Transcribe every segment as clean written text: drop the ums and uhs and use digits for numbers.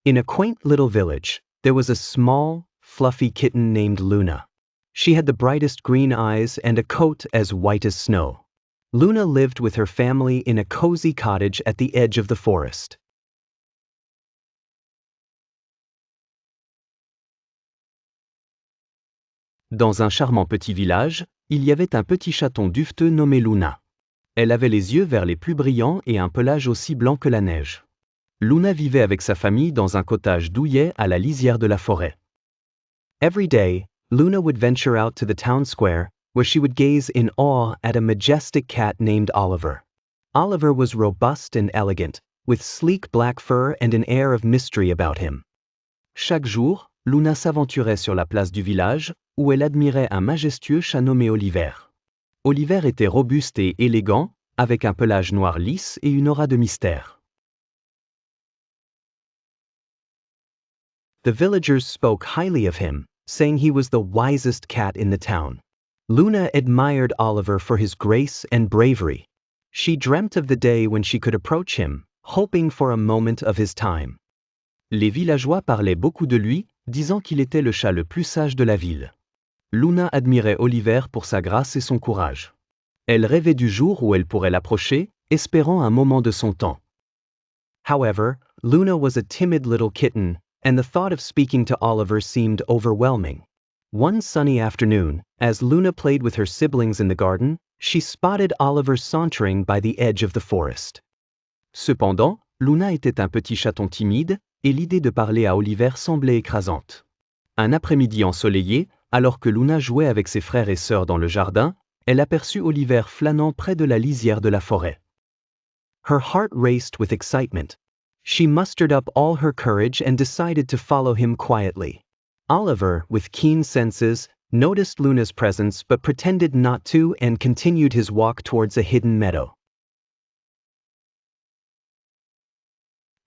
In a quaint little village, there was a small, fluffy kitten named Luna. She had the brightest green eyes and a coat as white as snow. Luna lived with her family in a cozy cottage at the edge of the forest. Dans un charmant petit village, il y avait un petit chaton duveteux nommé Luna. Elle avait les yeux vers les plus brillants et un pelage aussi blanc que la neige. Luna vivait avec sa famille dans un cottage douillet à la lisière de la forêt. Every day, Luna would venture out to the town square, where she would gaze in awe at a majestic cat named Oliver. Oliver was robust and elegant, with sleek black fur and an air of mystery about him. Chaque jour, Luna s'aventurait sur la place du village, où elle admirait un majestueux chat nommé Oliver. Oliver était robuste et élégant, avec un pelage noir lisse et une aura de mystère. The villagers spoke highly of him, saying he was the wisest cat in the town. Luna admired Oliver for his grace and bravery. She dreamt of the day when she could approach him, hoping for a moment of his time. Les villageois parlaient beaucoup de lui, disant qu'il était le chat le plus sage de la ville. Luna admirait Oliver pour sa grâce et son courage. Elle rêvait du jour où elle pourrait l'approcher, espérant un moment de son temps. However, Luna was a timid little kitten, and the thought of speaking to Oliver seemed overwhelming. One sunny afternoon, as Luna played with her siblings in the garden, she spotted Oliver sauntering by the edge of the forest. Cependant, Luna était un petit chaton timide, et l'idée de parler à Oliver semblait écrasante. Un après-midi ensoleillé, alors que Luna jouait avec ses frères et sœurs dans le jardin, elle aperçut Oliver flânant près de la lisière de la forêt. Her heart raced with excitement. She mustered up all her courage and decided to follow him quietly. Oliver, with keen senses, noticed Luna's presence but pretended not to and continued his walk towards a hidden meadow.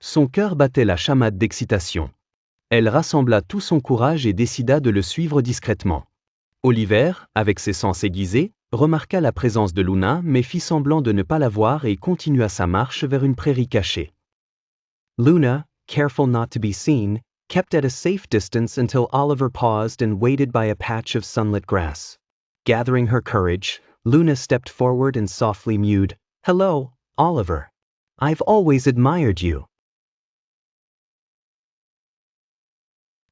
Son cœur battait la chamade d'excitation. Elle rassembla tout son courage et décida de le suivre discrètement. Oliver, avec ses sens aiguisés, remarqua la présence de Luna mais fit semblant de ne pas la voir et continua sa marche vers une prairie cachée. Luna, careful not to be seen, kept at a safe distance until Oliver paused and waited by a patch of sunlit grass. Gathering her courage, Luna stepped forward and softly mewed, "Hello, Oliver. I've always admired you."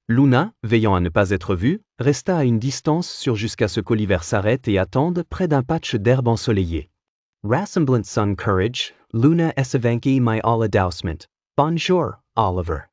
Luna, veillant à ne pas être vue, resta à une distance jusqu'à ce qu'Oliver s'arrête et attende près d'un patch d'herbe ensoleillée. Rassemblant son courage, Luna essevanki my alla dousement. Bonjour, Oliver.